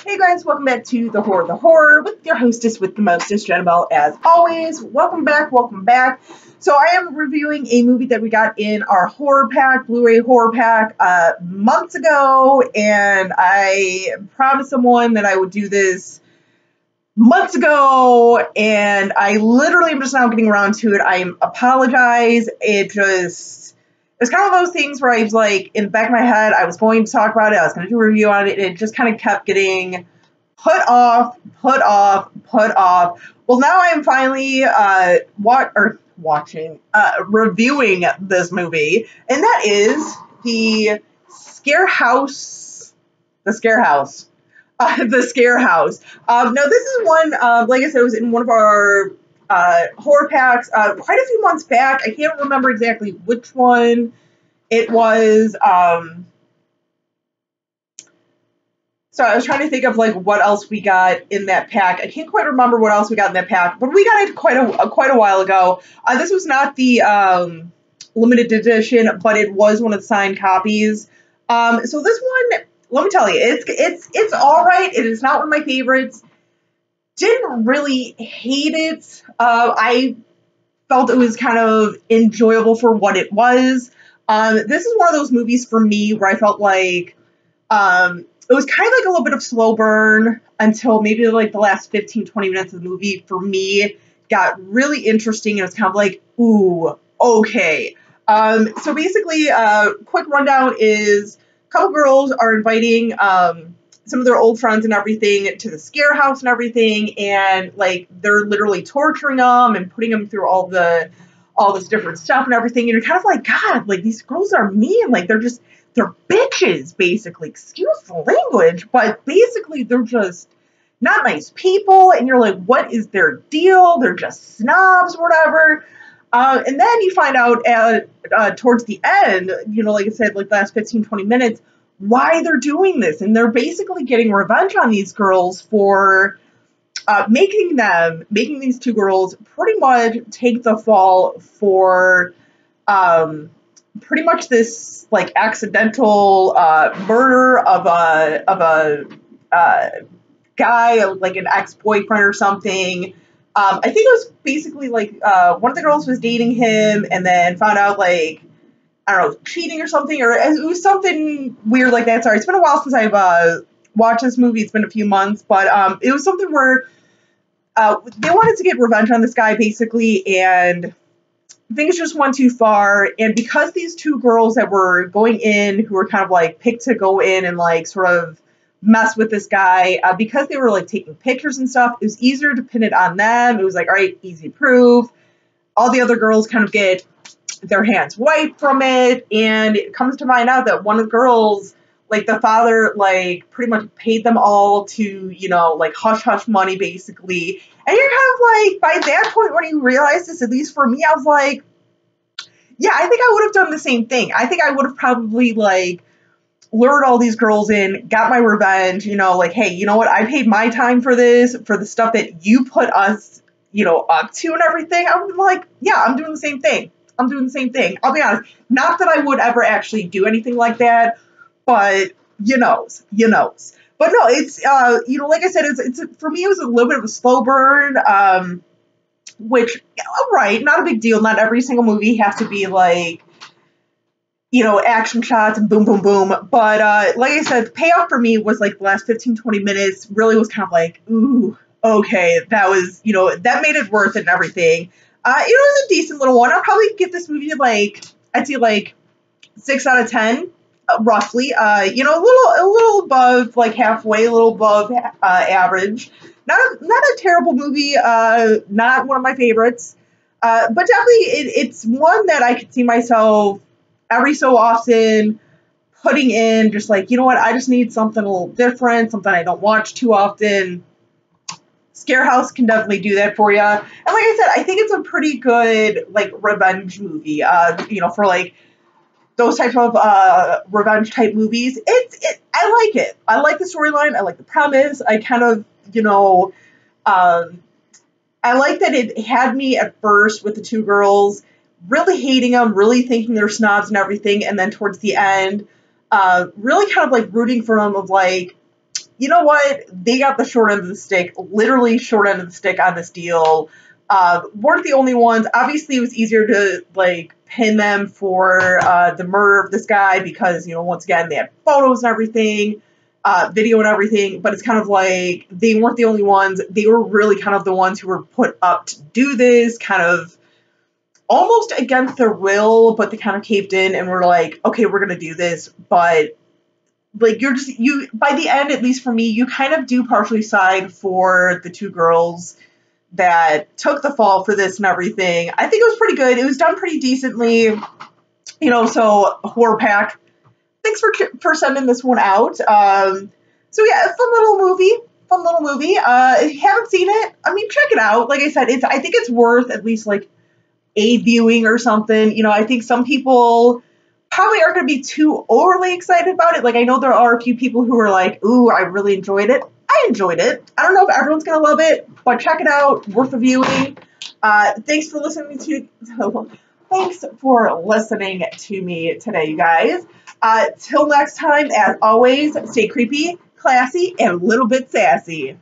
Hey guys, welcome back to The Horror with your hostess with the mostest, Jennifer, as always. Welcome back, welcome back. So I am reviewing a movie that we got in our horror pack, Blu-ray horror pack, months ago, and I promised someone that I would do this months ago, and I literally am just now getting around to it. I apologize. It was kind of those things where I was like, in the back of my head, I was going to talk about it, I was going to do a review on it, and it just kind of kept getting put off. Well, now I am finally reviewing this movie, and that is the ScareHouse. The ScareHouse. The ScareHouse. Now, this is one, like I said, it was in one of our horror packs quite a few months back. I can't remember exactly which one it was. So I was trying to think of like what else we got in that pack. I can't quite remember what else we got in that pack, but we got it quite a while ago. This was not the limited edition, but it was one of the signed copies. So this one, let me tell you, it's all right. It is not one of my favorites. Didn't really hate it. I felt it was kind of enjoyable for what it was. This is one of those movies for me where I felt like it was kind of like a little bit of slow burn until maybe like the last 15, 20 minutes of the movie for me got really interesting. It was kind of like, ooh, okay. So basically, quick rundown is a couple girls are inviting some of their old friends and everything to the ScareHouse and everything, and like they're literally torturing them and putting them through all this different stuff and everything. And you're kind of like, God, like these girls are mean. Like they're bitches, basically. Excuse the language, but basically they're just not nice people. And you're like, what is their deal? They're just snobs, whatever. And then you find out towards the end, like I said, like the last 15, 20 minutes, why they're doing this. And they're basically getting revenge on these girls for making these two girls pretty much take the fall for pretty much this like accidental murder of a guy, like an ex-boyfriend or something. I think it was basically like one of the girls was dating him and then found out like, I don't know, cheating or something, or it was something weird like that. Sorry, it's been a while since I've watched this movie. It's been a few months, but it was something where they wanted to get revenge on this guy, basically, and things just went too far. And because these two girls that were going in, who were kind of like picked to go in and like sort of mess with this guy, because they were like taking pictures and stuff, it was easier to pin it on them. It was like, all right, easy proof. All the other girls kind of get their hands wiped from it, and it comes to find out that one of the girls, like the father, like pretty much paid them all to, like hush hush money, basically. And you're kind of like, by that point, when you realize this, at least for me, I was like, yeah, I think I would have done the same thing. I think I would have probably like lured all these girls in, got my revenge, like, hey, you know what? I paid my time for this, for the stuff that you put us, up to and everything. I'm like, yeah, I'm doing the same thing. I'll be honest. Not that I would ever actually do anything like that, but you knows. But no, it's like I said, it's for me it was a little bit of a slow burn, which right, not a big deal. Not every single movie has to be like action shots and boom boom boom. But like I said, the payoff for me was like the last 15, 20 minutes really was kind of like, ooh, okay, that was that made it worth it and everything. It was a decent little one. I'll probably give this movie like, I'd say like 6 out of 10, roughly. A little above, like halfway, a little above average. Not a terrible movie. Not one of my favorites. But definitely, it's one that I could see myself every so often putting in. Just like, you know what? I just need something a little different, something I don't watch too often. ScareHouse can definitely do that for you. And like I said, I think it's a pretty good like revenge movie. For like those types of revenge type movies. I like it. I like the storyline. I like the premise. I kind of I like that it had me at first with the two girls really hating them, really thinking they're snobs and everything, and then towards the end, really kind of like rooting for them of like, you know what? They got the short end of the stick, literally short end of the stick on this deal. Weren't the only ones. Obviously, it was easier to like pin them for the murder of this guy because, you know, once again, they had photos and everything, video and everything. But it's kind of like they weren't the only ones. They were really kind of the ones who were put up to do this, kind of almost against their will, but they kind of caved in and were like, okay, we're gonna do this. But like you by the end, at least for me, you kind of do partially side for the two girls that took the fall for this and everything. I think it was pretty good. It was done pretty decently, you know. So Horror Pack, thanks for sending this one out. So yeah, a fun little movie. Fun little movie. If you haven't seen it, I mean, check it out. Like I said, I think it's worth at least like a viewing or something. You know, I think some people probably aren't going to be too overly excited about it. Like, I know there are a few people who are like, ooh, I really enjoyed it. I enjoyed it. I don't know if everyone's going to love it, but check it out. Worth a viewing. Thanks for listening to me today, you guys. Till next time, as always, stay creepy, classy, and a little bit sassy.